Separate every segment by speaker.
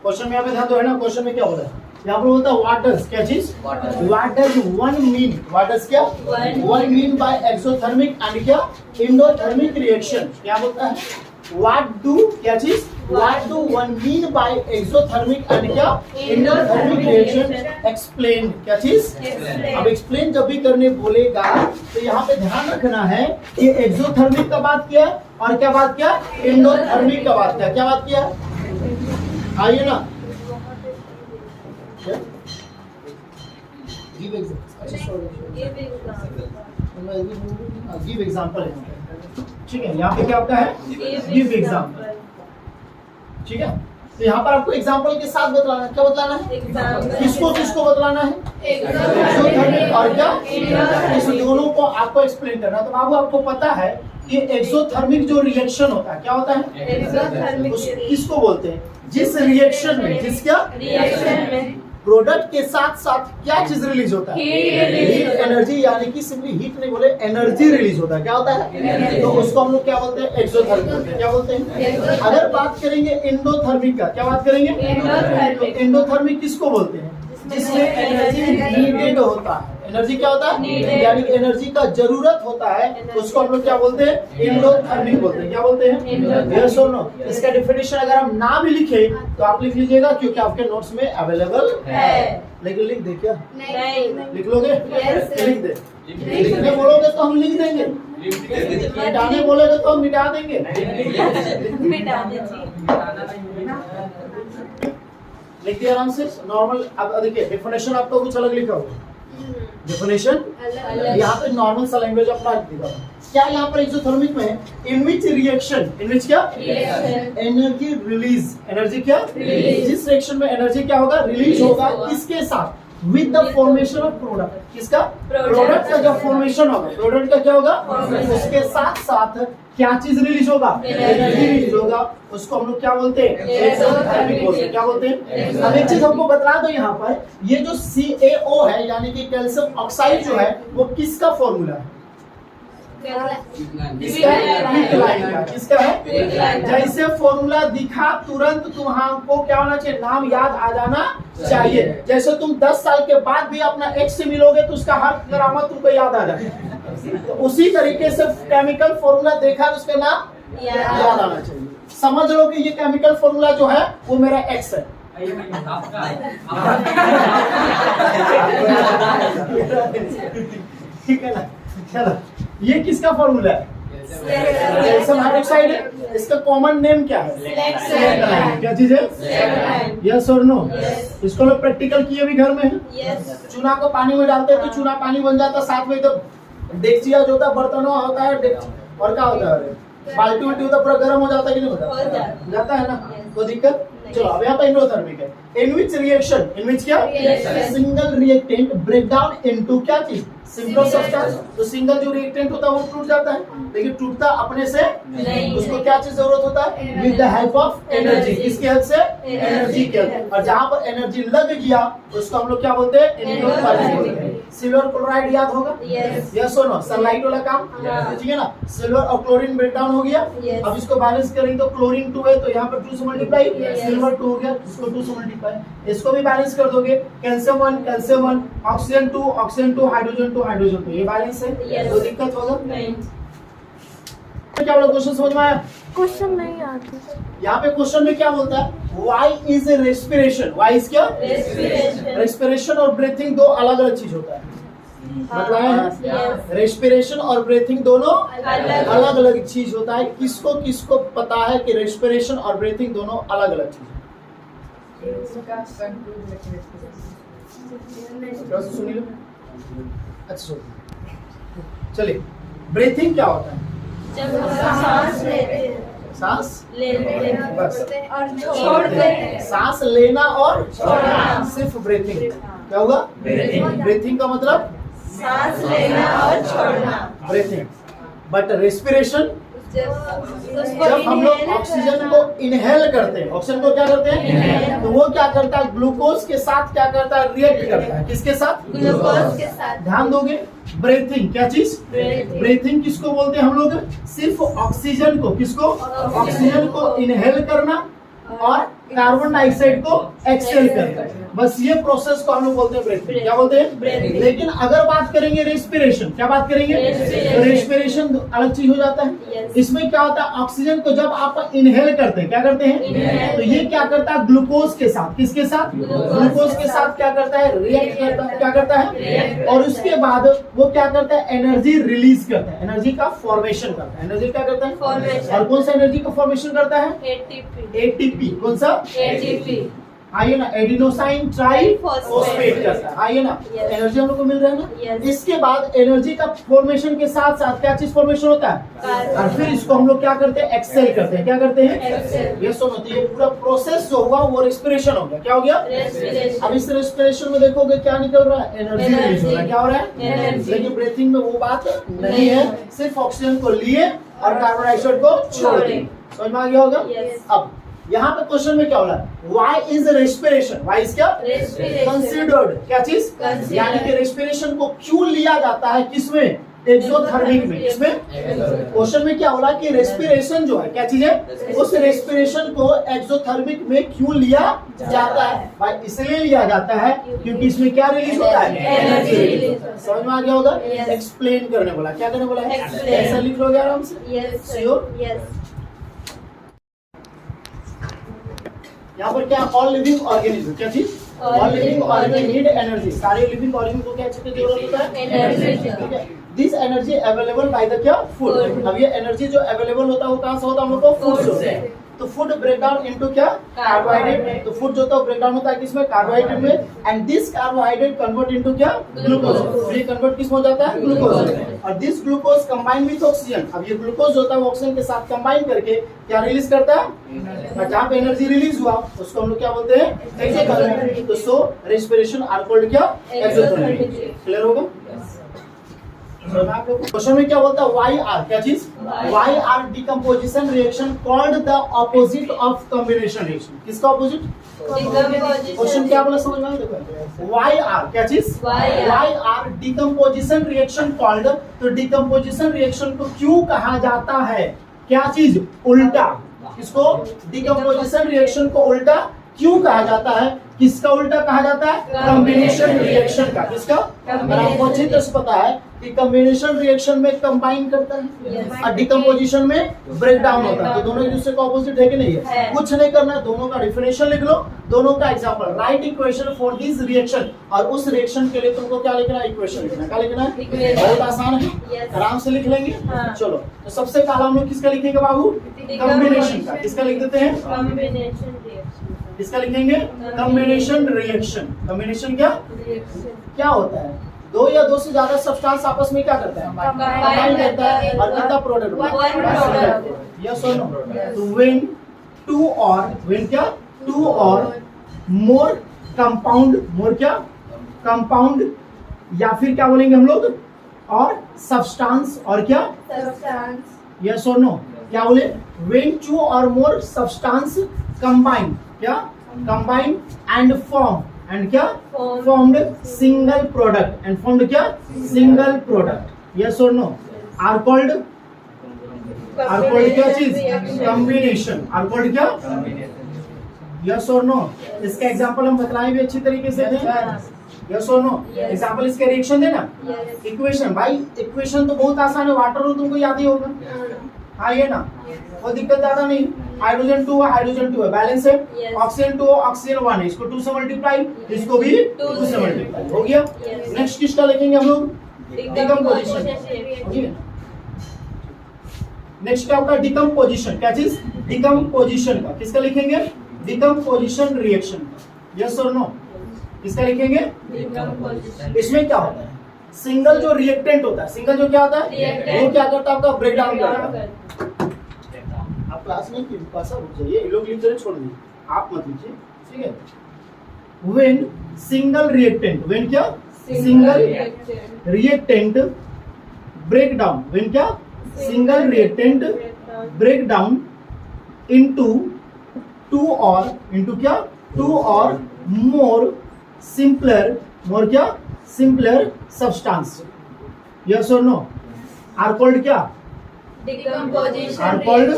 Speaker 1: Question में यहाँ पे ध्यान दो, है ना, क्वेश्चन में क्या बोला है, यहाँ पर बोलता है व्हाट डज, क्या चीज, what does one mean, what does क्या, one mean by exothermic and क्या इंडोथर्मिक रिएक्शन, क्या बोलता है, व्हाट डू, क्या चीज, what do one mean by exothermic and क्या इंडोथर्मिक रिएक्शन, एक्सप्लेन, क्या चीज। अब एक्सप्लेन जब भी करने बोलेगा तो यहाँ पे ध्यान रखना है कि एक्सोथर्मिक का बात किया और क्या बात किया, इंडोथर्मिक का बात किया, क्या बात किया, आइए ना, गिव एग्जांपल है, ठीक है, यहाँ पे क्या आपका है, गिव एग्जांपल, ठीक है, तो यहाँ पर आपको एग्जांपल के साथ बतलाना है, क्या बतलाना है, किसको किसको बतलाना है, एक्सोथर्मिक और क्या, इस दोनों को आपको एक्सप्लेन करना। तो बाबू आपको पता है कि एक्सोथर्मिक जो रिएक्शन होता है क्या होता है, किसको बोलते हैं, जिस रिएक्शन में, जिस क्या रिएक्शन में प्रोडक्ट के साथ साथ क्या चीज रिलीज होता है, हीट एनर्जी, यानी कि सिंपली हीट नहीं बोले, एनर्जी रिलीज होता है, क्या होता है, तो उसको हम लोग क्या बोलते हैं, एक्सोथर्मिक बोलते हैं, क्या बोलते हैं। अगर बात करेंगे इंडोथर्मिक का, क्या बात करेंगे, तो इंडोथर्मिक किसको बोलते हैं, जिसमें एनर्जी नीडेड होता है, एनर्जी क्या होता है, यानी कि एनर्जी का जरूरत होता है, उसको हम लोग क्या बोलते हैं, इंडोथर्मिक बोलते हैं, क्या बोलते हैं, यस और नो। इसका डेफिनेशन अगर हम ना भी लिखे तो आप लिख लीजिएगा, क्योंकि आपके नोट्स में अवेलेबल है, लेकिन लिख दे क्या, नहीं लिख लोगे, लिख दे, लिखने बोलोगे तो हम लिख देंगे, मिटाने बोलोगे तो हम मिटा देंगे, लिख दिया आराम से, नॉर्मल। अब देखिए डेफिनेशन आपको कुछ अलग लिखा होगा, डेफिनेशन यहाँ पे नॉर्मल सा लैंग्वेज अपना दिखा, क्या यहाँ पर एक्सोथर्मिक में है, इन विच रिएक्शन, इन विच क्या एनर्जी रिलीज, एनर्जी क्या रिलीज, जिस रिएक्शन में एनर्जी क्या होगा, रिलीज होगा, किसके साथ, with the formation of product, किसका, प्रोडक्ट का जो फॉर्मेशन होगा, प्रोडक्ट का क्या होगा, उसके साथ साथ क्या चीज रिलीज होगा, एनर्जी रिलीज होगा, उसको हम लोग क्या बोलते हैं, एक्सोथर्मिक बोलते हैं, क्या बोलते हैं। अब एक चीज हमको बता दो, यहाँ पर ये जो CaO है, यानी कि कैल्शियम ऑक्साइड जो है, वो किसका फॉर्मूला है, किसका है, किसका है, जैसे फॉर्मूला दिखा तुरंत तुम्हारा क्या होना चाहिए, नाम याद आ जाना चाहिए। जैसे तुम 10 साल के बाद भी अपना एक्स से मिलोगे तो उसका हर करामत तुमको याद आ जाए, तो उसी तरीके से केमिकल फॉर्मूला देखा तो उसका नाम याद आना चाहिए। समझ लो कि ये केमिकल फॉर्मूला जो है वो मेरा एक्स है, ठीक है ना। चलो ये किसका फॉर्मूला है, कैल्शियम हाइड्रोक्साइड है, इसका कॉमन नेम क्या है, क्या चीज है, यस और नो। इसको लोग प्रैक्टिकल किए भी घर में है, चूना को पानी में डालते हैं तो चूना पानी बन जाता है, साथ में तो डेक्चिया जो होता है, बर्तनों होता है, और क्या होता है, बाल्टी उल्टी होता है, पूरा गर्म हो जाता है कि नहीं होता, जाता है ना, कोई दिक्कत। चलो अब यहाँ पे इंडोथर्मिक है, इन विच रिएक्शन, इन विच क्या single reactant break down into क्या चीज, सिंपल सब्सटेंस। तो सिंगल जो रिएक्टेंट होता है वो टूट जाता है, लेकिन टूटता अपने से नहीं, उसको क्या चीज जरूरत होता है, with the help of energy, किसकी हेल्प से, एनर्जी के हेल्प। और जहाँ पर एनर्जी लग गया उसको हम लोग क्या बोलते हैं, इंडोथर्मिक बोलते हैं। सिल्वर क्लोराइड याद होगा, यस और नो, सनलाइट वाला काम, ठीक है ना। सिल्वर और क्लोरीन ब्रेक डाउन हो गया, अब इसको बैलेंस करेंगे तो क्लोरीन 2 है तो यहाँ पर 2 से मल्टीप्लाई, सिल्वर 2 हो गया, इसको 2 से मल्टीप्लाई, इसको भी बैलेंस कर दोगे, calcium 1 calcium 1, oxygen 2 oxygen 2, hydrogen 2 hydrogen 2, ये बैलेंस है, कोई दिक्कत होगा नहीं। क्या बोला, क्वेश्चन समझ में आया, क्वेश्चन नहीं आता। यहाँ पे क्वेश्चन में क्या बोलता है, why is respiration, why is क्या रेस्पिरेशन और ब्रीथिंग दो अलग अलग चीज होता है, बताया है, रेस्पिरेशन और ब्रीथिंग दोनों अलग अलग चीज होता है। किसको किसको पता है कि रेस्पिरेशन और ब्रीथिंग दोनों अलग अलग चीज है, अच्छा चलिए, ब्रीथिंग क्या होता है, सांस लेते और सांस लेना और छोड़ना, सिर्फ ब्रीथिंग। क्या होगा, ब्रीथिंग का मतलब सांस लेना और छोड़ना, ब्रीथिंग। बट रेस्पिरेशन जब हम लोग ऑक्सीजन को इनहेल करते हैं, ऑक्सीजन को क्या करते हैं, तो वो क्या करता है, ग्लूकोज के साथ क्या करता है, रिएक्ट करता है, किसके साथ, ग्लूकोज के साथ। ध्यान दोगे, ब्रीथिंग क्या चीज, ब्रीथिंग किसको बोलते हैं हम लोग, सिर्फ ऑक्सीजन को, किसको, ऑक्सीजन को इनहेल करना और कार्बन डाइऑक्साइड को एक्सहेल करता है। बस ये प्रोसेस को हम लोग बोलते हैं ब्रीथिंग। क्या बोलते हैं? लेकिन अगर बात करेंगे रेस्पिरेशन, क्या बात करेंगे? रेस्पिरेशन अलग चीज हो जाता है। इसमें क्या होता है, ऑक्सीजन को जब आप इनहेल करते हैं, क्या करते हैं, तो ये क्या करता है, ग्लूकोज के साथ, किसके साथ, ग्लूकोज के साथ क्या करता है, रिएक्ट करता है, क्या करता है, और उसके बाद वो क्या करता है, एनर्जी रिलीज करता है, एनर्जी का फॉर्मेशन करता है। एनर्जी क्या करता है, और कौन सा एनर्जी का फॉर्मेशन करता है, एटीपी। कौन सा, एटीपी। आइए ना, एडिनोसाइन ट्राइफॉस्फेट करता है। आइए ना, एनर्जी हम लोग को मिल रहा है ना। इसके बाद एनर्जी का फॉर्मेशन के साथ साथ क्या चीज फॉर्मेशन होता है, और फिर इसको हम लोग क्या करते हैं, एक्सेल करते हैं। क्या करते हैं, ये सुनो, तो ये पूरा प्रोसेस जो हुआ वो रेस्पिरेशन हो गया। क्या हो गया, रेस्पिरेशन। अब इस रेस्पिरेशन में देखोगे क्या निकल रहा है, एनर्जी रिलीज हो रहा है। क्या हो रहा है, लेकिन ब्रीथिंग में वो बात नहीं है, सिर्फ ऑक्सीजन को लिए और कार्बन डाइऑक्साइड को छोड़ दिए। समझ में आ गया होगा। अब यहाँ पे क्वेश्चन में क्या हो रहा है, why is respiration, why is क्या कंसिडर्ड, क्या चीज, यानी कि रेस्पिरेशन को क्यों लिया जाता है, किसमें, एक्सोथर्मिक में। किसमें, क्वेश्चन में क्या हो रहा है कि रेस्पिरेशन जो है क्या चीज है, उस रेस्पिरेशन को एक्सोथर्मिक में क्यों लिया जाता है, भाई इसलिए लिया जाता है क्योंकि इसमें क्या रिलीज होता है, एनर्जी। समझ में आ गया होगा। एक्सप्लेन करने बोला, क्या करने बोला है, ऐसा लिख लोगे आराम से, श्योर। यहाँ पर क्या, ऑल लिविंग ऑर्गेनिज्म, क्या चीज, all living organism need energy. सारे लिविंग ऑर्गेनिज्म को क्या चीज की जरूरत होता है, एनर्जी। ठीक है, this energy available by the क्या, फूड। अब ये एनर्जी जो अवेलेबल होता है वो कहाँ से होता है, हम लोग को फूड से होता है। तो फूड ब्रेक डाउन इनटू क्या, कार्बोहाइड्रेट। तो फूड जो होता है ब्रेक डाउन होता है किसमें, कार्बोहाइड्रेट में, and this carbohydrate convert into क्या, ग्लूकोज। ये कन्वर्ट किस में हो जाता है, ग्लूकोज। और this glucose combine with oxygen. अब ये ग्लूकोज होता है वो ऑक्सीजन के साथ कंबाइन करके क्या रिलीज करता है, और जहाँ पे एनर्जी रिलीज हुआ उसको हम लोग क्या बोलते हैं, एक्सोथर्मिक। तो सो रेस्पिरेशन आर कॉल्ड क्या, एक्सोथर्मिक। क्लियर होगा। क्वेश्चन में क्या बोलता है, वाई आर, क्या चीज, why are decomposition reaction called the opposite of combination reaction. किसका ऑपोजिट, क्वेश्चन क्या बोला समझ में, देखो वाई आर क्या चीज, why are decomposition reaction called. तो डिकम्पोजिशन रिएक्शन को क्यों कहा जाता है, क्या चीज, उल्टा। किसको, डिकम्पोजिशन रिएक्शन को उल्टा क्यों कहा जाता है, किसका उल्टा कहा जाता है, कॉम्बिनेशन रिएक्शन का। किसका, आपको अच्छी तरह से पता है कि कॉम्बिनेशन रिएक्शन में कंबाइन करता है और डिकम्पोजिशन में ब्रेक डाउन होता है। तो दोनों एक दूसरे का ऑपोजिट है कि नहीं है, कुछ नहीं करना है, दोनों का डिफिनेशन लिख लो, दोनों का example, right equation for this reaction. और उस रिएक्शन के लिए तुमको क्या लिखना है, इक्वेशन लिखना है। क्या लिखना है, बहुत आसान है, आराम से लिख लेंगे। चलो, तो सबसे पहला हम लोग किसका लिखेंगे बाबू, कॉम्बिनेशन का। किसका लिख देते हैं, कॉम्बिनेशन रिएक्शन। किसका लिखेंगे, कॉम्बिनेशन रिएक्शन। कॉम्बिनेशन क्या होता है, दो या दो से ज्यादा सब्सटेंस आपस में क्या करता है, कंबाइन करता है, और कितना प्रोडक्ट बनता है, यस और नो। तो व्हेन टू और मोर कंपाउंड, मोर क्या, कंपाउंड, या फिर क्या बोलेंगे हम लोग, और सब्सटेंस, और क्या, सब्सटेंस, यस और नो। क्या बोले, व्हेन टू और मोर सब्सटेंस कंबाइन, क्या, कंबाइन एंड फॉर्म, एंड क्या, formed single product, and formed क्या, सिंगल प्रोडक्ट, यस और नो, आर कॉल्ड क्या चीज, कॉम्बिनेशन। आर कॉल्ड क्या, यस और नो। इसका एग्जांपल हम बतलाएं भी अच्छी तरीके से दें, यस और नो। एग्जांपल इसके रिएक्शन देना, इक्वेशन। भाई इक्वेशन तो बहुत आसान है, वाटर रूल तुमको याद ही होगा। हाँ ये ना, कोई दिक्कत ज्यादा नहीं। हाइड्रोजन 2 है, हाइड्रोजन 2 है, बैलेंस है। ऑक्सीजन 2 ऑक्सीजन 1 है, इसको 2 से मल्टीप्लाई, इसको भी 2 से मल्टीप्लाई, हो गया। नेक्स्ट किसका लिखेंगे हम लोग, डिकम्पोजिशन। नेक्स्ट क्या होगा, डिकम्पोजिशन। क्या चीज, डिकम्पोजिशन का। किसका लिखेंगे, डिकम्पोजिशन रिएक्शन। यस और नो, किसका लिखेंगे, इसमें क्या होता है, सिंगल जो रिएक्टेंट होता है, सिंगल जो क्या होता है, वो क्या करता है, आपका ब्रेक डाउन करता है। आप क्लास में पास रुक जाइए, ये लोग लिख कर छोड़ दीजिए, आप मत लीजिए, ठीक है। व्हेन सिंगल रिएक्टेंट, व्हेन क्या, single reactant break down, when क्या, single reactant break down into two और मोर सिंपलर सब्सटेंस, यस और नो, आर कॉल्ड क्या, decomposition, are called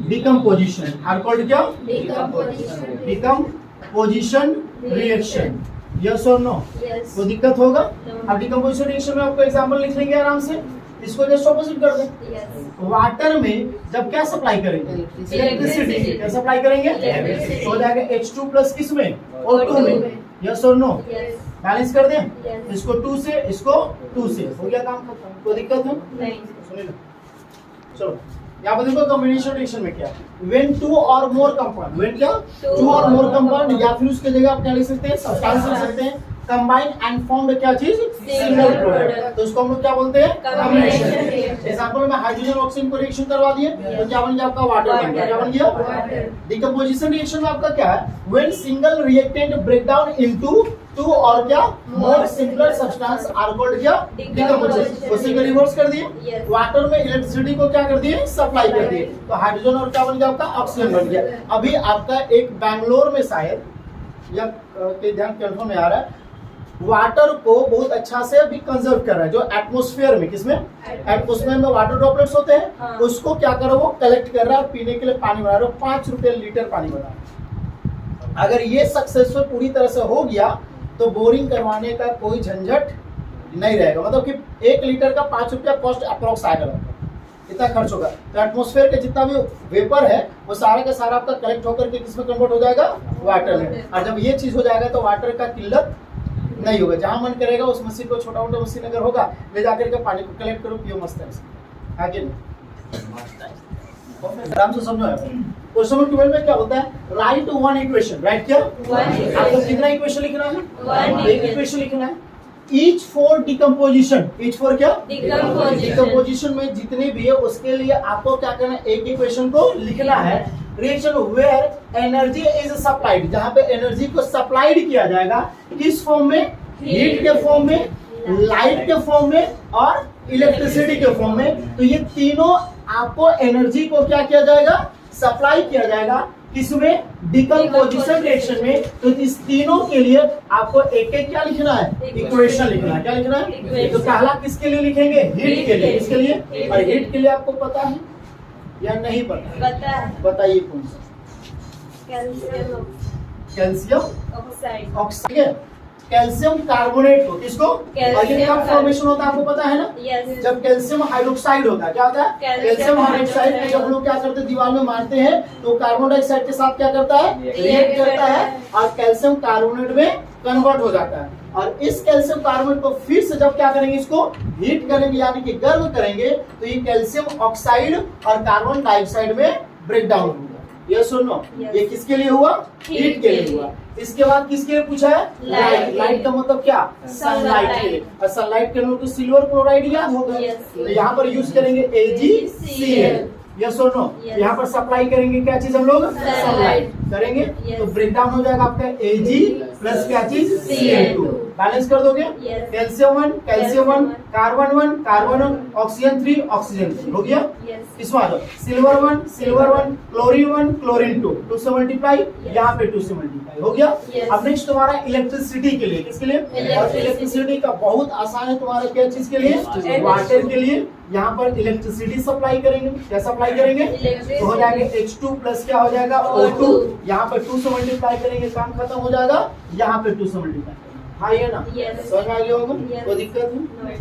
Speaker 1: decomposition are called क्या?
Speaker 2: Decomposition.
Speaker 1: Decomposition reaction. यस और no?
Speaker 2: Yes.
Speaker 1: कोई दिक्कत होगा?
Speaker 2: No.
Speaker 1: अब डिकम्पोजिशन रिएक्शन में आपको एग्जांपल लिख लेंगे आराम से। इसको जस्ट ऑपोजिट कर दें।
Speaker 2: Yes.
Speaker 1: वाटर में जब क्या सप्लाई करेंगे? इलेक्ट्रिसिटी। क्या सप्लाई करेंगे?
Speaker 2: Electricity.
Speaker 1: तो हो जाएगा H2 प्लस किस में? O2 में। यस और नो?
Speaker 2: Yes.
Speaker 1: बैलेंस कर दें?
Speaker 2: Yes.
Speaker 1: इसको 2 से, इसको 2 से, हो गया काम खत्म। कोई दिक्कत है?
Speaker 2: नहीं.
Speaker 1: सुनिए लो। चलो यहाँ पर देखो कॉम्बिनेशन रिएक्शन में क्या व्हेन टू और मोर कंपाउंड, व्हेन क्या? टू और मोर कंपाउंड, या फिर उसके जगह आप क्या लिख सकते हैं? सब्सटेंस लिख सकते हैं। कंबाइन एंड फॉर्म्ड क्या चीज? Single product. तो इसको हम लोग क्या बोलते हैं?
Speaker 2: Combination
Speaker 1: combination.
Speaker 2: reaction.
Speaker 1: एग्जांपल में हाइड्रोजन ऑक्सीजन को रिएक्शन करवा दिए तो क्या बन गया आपका? वाटर बन गया। क्या बन गया?
Speaker 2: Water.
Speaker 1: डिकम्पोजिशन रिएक्शन में आपका क्या है? When single reactant break down into two और क्या? More simpler substance are called क्या? डिकम्पोजिशन। उसी को रिवर्स कर दिए।
Speaker 2: Yes.
Speaker 1: वाटर में इलेक्ट्रिसिटी को क्या कर दिए? सप्लाई कर दिए। तो हाइड्रोजन और क्या बन गया आपका? ऑक्सीजन बन गया। अभी आपका एक बैंगलोर में शायद या के ध्यान कंफर्म में आ रहा है, वाटर को बहुत अच्छा से अभी कंजर्व कर रहा है, जो एटमॉस्फेयर में, किसमें? एटमॉस्फेयर में वाटर ड्रॉपलेट्स होते हैं।
Speaker 2: हाँ. उसको
Speaker 1: उसको क्या कर रहा है? वो कलेक्ट कर रहा है और पीने के लिए पानी बना रहा है। 5 रुपए लीटर पानी बना रहा है। अगर ये सक्सेसफुल पूरी तरह से हो गया तो बोरिंग करवाने का कोई झंझट नहीं रहेगा। मतलब कि 1 लीटर का 5 रुपया कॉस्ट अप्रोक्स आएगा, इतना खर्च होगा। तो एटमॉस्फेयर का जितना भी वेपर है वो सारा का सारा आपका कलेक्ट होकर के किसमें कन्वर्ट हो जाएगा? वाटर में। और जब ये चीज हो जाएगा तो वाटर का किल्लत नहीं होगा। जहां मन करेगा उस मशीन को, छोटा मोटा मशीन अगर होगा, ले जाकर के पानी को कलेक्ट करो, पियो, मस्त है। आगे आराम से समझो। क्वेश्चन नंबर 12 में क्या होता है? Right one equation. राइट क्या? आपको कितना इक्वेशन लिखना है? एक इक्वेशन लिखना है। Each for decomposition. Each for क्या?
Speaker 2: Decomposition.
Speaker 1: डिकम्पोजिशन में जितने भी है उसके लिए आपको क्या करना है? एक इक्वेशन को लिखना है। Reaction where energy is supplied, जहां पे एनर्जी को सप्लाइड किया जाएगा, किस फॉर्म में? हीट के फॉर्म में, लाइट के फॉर्म में और इलेक्ट्रिसिटी के फॉर्म में। तो ये तीनों आपको एनर्जी को क्या किया जाएगा? सप्लाई किया जाएगा। किसमें? डिकम्पोजिशन रिएक्शन में। तो इस तीनों के लिए आपको एक एक क्या लिखना है? इक्वेशन लिखना है। क्या लिखना है?
Speaker 2: Equation.
Speaker 1: तो पहला किसके लिए लिखेंगे? हीट के लिए। किसके लिए?
Speaker 2: Heat
Speaker 1: और
Speaker 2: के लिए।
Speaker 1: हीट के लिए आपको पता है या नहीं पता?
Speaker 2: पता है.
Speaker 1: बताइए कौन सा?
Speaker 2: Calcium
Speaker 1: calcium
Speaker 2: oxide.
Speaker 1: Oxide, calcium carbonate को, किसको?
Speaker 2: कैल्शियम
Speaker 1: और ये कब फॉर्मेशन होता है आपको पता है ना?
Speaker 2: Yes.
Speaker 1: जब कैल्शियम हाइड्रोक्साइड होता है। क्या होता है?
Speaker 2: कैल्शियम
Speaker 1: कैल्शियम हाइड्रोक्साइड में जब हम लोग क्या करते हैं? दीवार में मारते हैं तो कार्बन डाइऑक्साइड के साथ क्या करता है? रिएक्ट करता है और कैल्शियम कार्बोनेट में कन्वर्ट हो जाता है। और इस कैल्शियम कार्बोनेट को फिर से जब क्या करेंगे? इसको हीट करेंगे, यानी कि गर्म करेंगे, तो ये कैल्शियम ऑक्साइड और कार्बन डाइऑक्साइड में ब्रेक डाउन होगा। ये सुनो,
Speaker 2: Yes.
Speaker 1: ये किसके लिए हुआ?
Speaker 2: Heat
Speaker 1: हीट के
Speaker 2: के
Speaker 1: लिए
Speaker 2: लिए।
Speaker 1: हुआ। इसके बाद किसके लिए पूछा है?
Speaker 2: Light।
Speaker 1: लाइट का मतलब क्या? सनलाइट के लिए। और सनलाइट के लिए सिल्वर क्लोराइड याद होगा।
Speaker 2: Yes।
Speaker 1: तो यहाँ पर यूज करेंगे AgCl। यस और नो?
Speaker 2: Yes।
Speaker 1: यहाँ पर सप्लाई करेंगे क्या चीज हम लोग?
Speaker 2: Sunlight।
Speaker 1: सनलाइट करेंगे।
Speaker 2: Yes।
Speaker 1: तो ब्रेक डाउन हो जाएगा आपका Ag प्लस क्या चीज? Cl2। बैलेंस कर दोगे?
Speaker 2: Yes।
Speaker 1: Calcium 1, calcium 1, carbon 1, carbon 1, oxygen 3, oxygen 3 हो गया।
Speaker 2: Yes.
Speaker 1: इसमें आ जाओ, सिल्वर 1, सिल्वर 1, क्लोरीन 1, क्लोरीन 2, 2 से मल्टीप्लाई,
Speaker 2: Yes.
Speaker 1: यहाँ पे 2 से मल्टीप्लाई हो गया।
Speaker 2: Yes.
Speaker 1: अब नेक्स्ट तुम्हारा इलेक्ट्रिसिटी के लिए, किसके लिए? और इलेक्ट्रिसिटी का बहुत आसान है तुम्हारा, क्या चीज के लिए?
Speaker 2: Electricity।
Speaker 1: वाटर के लिए। यहाँ पर इलेक्ट्रिसिटी सप्लाई करेंगे। क्या सप्लाई करेंगे?
Speaker 2: Electricity।
Speaker 1: तो हो जाएगा H2 प्लस क्या हो जाएगा? O2। यहाँ पर 2 से मल्टीप्लाई करेंगे, काम खत्म हो जाएगा। यहाँ पे 2 से मल्टीप्लाई करेंगे। हाँ ये ना?
Speaker 2: Yes।
Speaker 1: समझ में आ गया होगा?
Speaker 2: Yes।
Speaker 1: कोई दिक्कत है?
Speaker 2: No.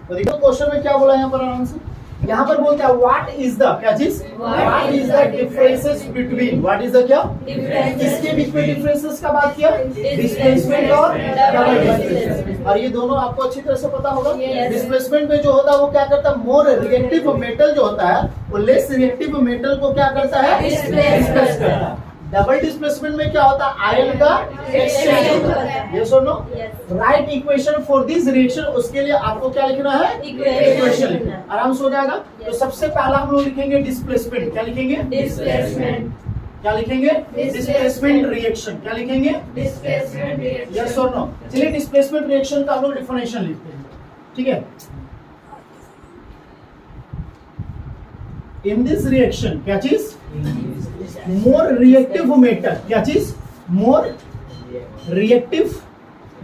Speaker 1: तो देखो क्वेश्चन में क्या बोला यहाँ पर आराम से। यहाँ पर बोलते हैं व्हाट इज द, क्या चीज? What is the differences between, what is the क्या?
Speaker 2: Differences।
Speaker 1: किसके बीच में डिफरेंसेस का बात किया? डिस्प्लेसमेंट और डबल डिस्प्लेसमेंट। और ये दोनों आपको अच्छी तरह से पता होगा।
Speaker 2: Yes।
Speaker 1: डिस्प्लेसमेंट में जो होता है वो क्या करता है? मोर रिएक्टिव मेटल जो होता है वो लेस रिएक्टिव मेटल को क्या करता है?
Speaker 2: Displace
Speaker 1: करता है। डबल डिस्प्लेसमेंट में क्या होता है? आयन का एक्सचेंज होता है। यस और no?
Speaker 2: Yes।
Speaker 1: Write equation for this reaction, उसके लिए आपको क्या लिखना है?
Speaker 2: Equation
Speaker 1: लिखना है। आराम से हो जाएगा। तो
Speaker 2: Yes।
Speaker 1: सबसे पहला हम लोग लिखेंगे डिस्प्लेसमेंट। क्या लिखेंगे?
Speaker 2: Displacement।
Speaker 1: क्या लिखेंगे? Displacement reaction. क्या लिखेंगे?
Speaker 2: Displacement reaction।
Speaker 1: यस और नो? चलिए डिस्प्लेसमेंट रिएक्शन का हम लोग डिफिनेशन लिखते हैं, ठीक है? इन दिस रिएक्शन, क्या चीज? मोर रिएक्टिव मेटल, क्या चीज? More reactive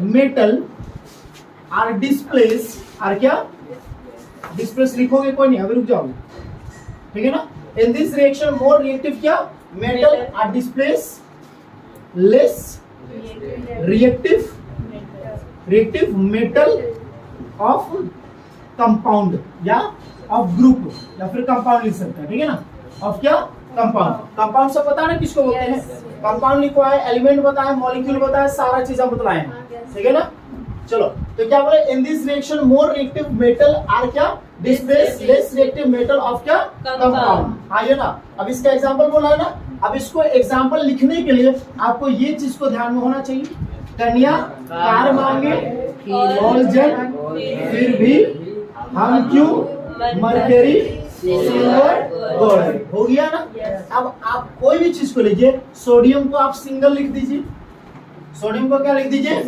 Speaker 1: metal are displace, are क्या? डिस्प्लेस लिखोगे कोई नहीं, अभी रुक जाओगे, ठीक है ना? In this reaction more reactive क्या metal are displace less reactive metal of compound या ऑफ ग्रुप या फिर कंपाउंड लिख सकते हैं, ठीक है ना। ऑफ क्या कंपाउंड से पता है ना किसको बोलते हैं, कंपाउंड लिखवा है, एलिमेंट बताए, मॉलिक्यूल बताए, सारा चीज हम बतलाए हैं, ठीक है ना। चलो तो क्या बोले in this reaction more reactive metal are क्या displace less reactive metal of क्या कंपाउंड। हाँ ये ना, अब इसका एग्जांपल बोला है ना, अब इसको एग्जांपल लिखने के लिए आपको ये चीज को ध्यान में होना चाहिए, कन्या कार मांगे और जन फिर भी हम क्यों मरकरी सिल्वर गोल्ड, हो गया ना। अब आप कोई भी चीज को लीजिए, सोडियम को आप सिंगल लिख दीजिए, सोडियम को क्या लिख दीजिए,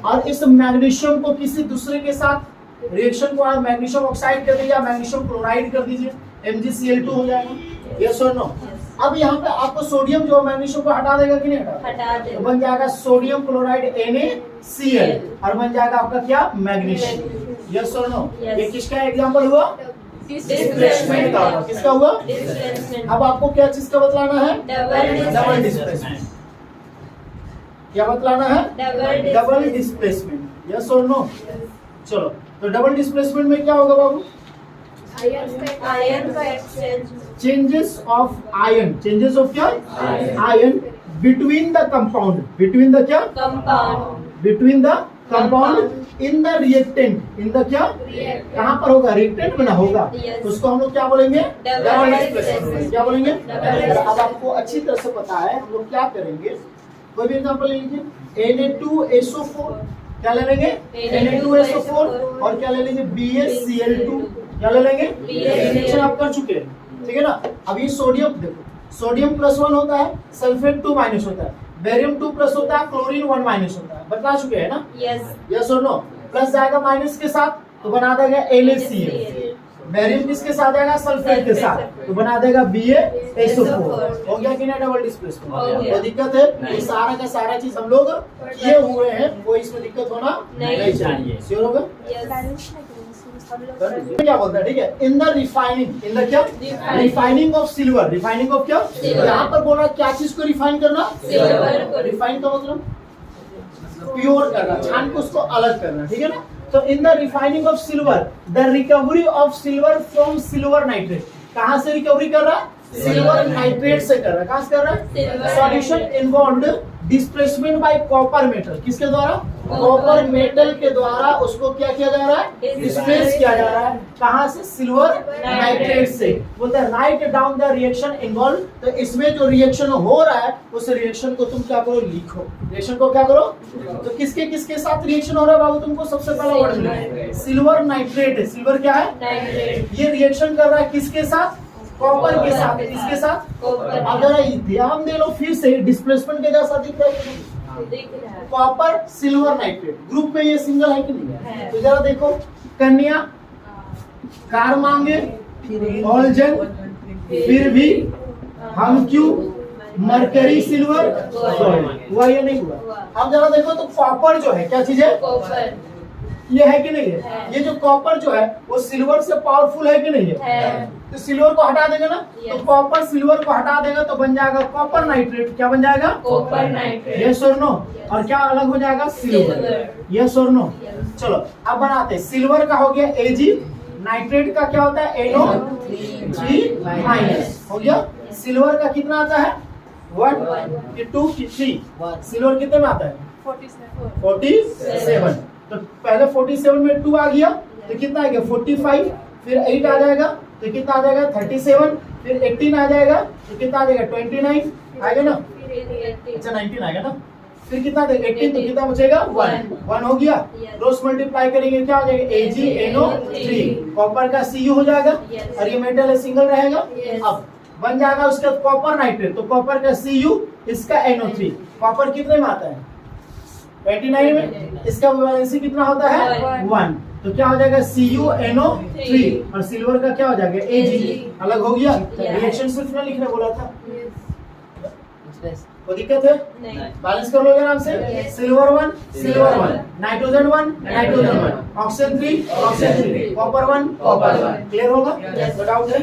Speaker 1: और इस मैग्नीशियम को किसी दूसरे के साथ रिएक्शन को आप मैग्नीशियम ऑक्साइड कर दीजिए, मैग्नीशियम क्लोराइड कर दीजिए, MgCl2 हो जाएगा, यस और नो। अब यहाँ पे आपको सोडियम जो मैग्नीशियम को हटा देगा कि नहीं हटा देगा, तो बन जाएगा सोडियम क्लोराइड NaCl और बन जाएगा आपका क्या मैग्नीशियम, यस और नो। ये किसका एग्जांपल हुआ, डिस्प्लेसमेंट का हुआ, किसका हुआ। अब आपको क्या चीज का बतलाना है, डबल डिस्प्लेसमेंट, क्या बतलाना है, डबल डिस्प्लेसमेंट, यस और नो। चलो तो डबल डिस्प्लेसमेंट में क्या होगा बाबू,
Speaker 2: आयन का exchange,
Speaker 1: changes of ion, changes of क्या ion between the compound, between the क्या between the compound in the reactant, in the क्या कहाँ पर होगा, रिएक्टेंट में ना होगा, तो उसको हम लोग क्या बोलेंगे, डबल डिस्प्लेसमेंट, क्या बोलेंगे। अब आपको अच्छी तरह से पता है हम लोग क्या करेंगे, कोई भी एग्जांपल ले लीजिए, Na2SO4 क्या ले लेंगे, Na2SO4 और क्या ले लीजिए BaCl2, क्या ले लेंगे, रिएक्शन आप कर चुके हैं, ठीक है ना। अब ये सोडियम देखो, सोडियम +1 होता है, सल्फेट 2- होता है, बेरियम 2+ होता है, क्लोरीन 1- होता है, बता चुके हैं ना, यस और नो। प्लस जाएगा माइनस के साथ तो बना देगा NaCl, बेरियम किसके साथ आएगा, सल्फेट के साथ, तो बना देगा BaSO4, हो गया कि नहीं डबल डिस्प्लेसमेंट। तो दिक्कत है, ये सारा का सारा चीज हम लोग किए हुए हैं, कोई इसमें दिक्कत होना नहीं चाहिए, श्योर होगा। क्या बोलता है, ठीक है, in the refining, in the क्या refining of silver, refining of क्या, यहाँ पर बोल रहा है क्या चीज को रिफाइन करना, रिफाइन का मतलब प्योर करना, छान के उसको अलग करना, ठीक है ना। तो इन the refining of silver the recovery of silver from silver nitrate, कहाँ से रिकवरी कर रहा है, सिल्वर नाइट्रेट से कर रहा है, कहाँ से कर रहा है, solution involved displacement bye copper metal, किसके द्वारा, कॉपर मेटल के द्वारा उसको क्या किया जा रहा है, डिस्प्लेस किया जा रहा है, कहाँ से, सिल्वर नाइट्रेट से। बोलते हैं write down the reaction involve, तो इसमें जो रिएक्शन हो रहा है उस रिएक्शन को तुम क्या करो, लिखो, रिएक्शन को क्या करो, तो किसके किसके साथ रिएक्शन हो रहा है बाबू, तुमको सबसे पहला वर्ड मिला, सिल्वर नाइट्रेट है, सिल्वर क्या है, ये रिएक्शन कर रहा है किसके साथ, कॉपर के साथ, किसके साथ, अगर ध्यान दे लो फिर से डिस्प्लेसमेंट के जैसा दिख रहा है, कॉपर सिल्वर नाइट्रेट, ग्रुप में ये सिंगल है कि नहीं है, तो जरा देखो, कन्या कार मांगे और जन फिर भी हम क्यों मरकरी सिल्वर हुआ या नहीं हुआ। अब जरा देखो तो कॉपर जो है क्या चीज है, ये है कि नहीं है, ये जो कॉपर जो है वो सिल्वर से पावरफुल है कि नहीं है, तो सिल्वर को हटा देंगे ना, तो कॉपर सिल्वर को हटा देगा तो बन जाएगा कॉपर नाइट्रेट, क्या बन जाएगा, कॉपर नाइट्रेट, यस और नो। और क्या अलग हो जाएगा, सिल्वर, यस और नो। चलो अब बनाते हैं, सिल्वर का हो गया Ag, नाइट्रेट का क्या होता है, NO3- हो गया। सिल्वर का कितना आता है, 1 कि 2 कि 3, सिल्वर कितने में आता है, 47, तो पहले 47 में 2 आ गया तो कितना आ गया, 45, फिर 8 आ जाएगा तो कितना आ जाएगा, 37, फिर 18 आ जाएगा तो कितना आ जाएगा, 29 आएगा ना, अच्छा 19 आएगा ना, फिर कितना देगा 18, तो कितना बचेगा, 1 हो गया। क्रॉस मल्टीप्लाई करेंगे क्या हो जाएगा, AgNO3, कॉपर का Cu हो जाएगा और ये मेटल है सिंगल रहेगा। अब बन जाएगा उसका कॉपर नाइट्रेट, तो कॉपर का Cu, इसका NO3, कॉपर कितने में आता है, 29 में, इसका वैलेंसी कितना होता है, 1, तो क्या हो जाएगा, CuNO3 और सिल्वर का क्या हो जाएगा, Ag, अलग हो गया। रिएक्शन सिर्फ ना लिखने बोला था, कोई दिक्कत है, बैलेंस कर लोगे आराम से, silver 1 nitrogen 1 oxygen 3 copper 1 clear होगा, डाउट है।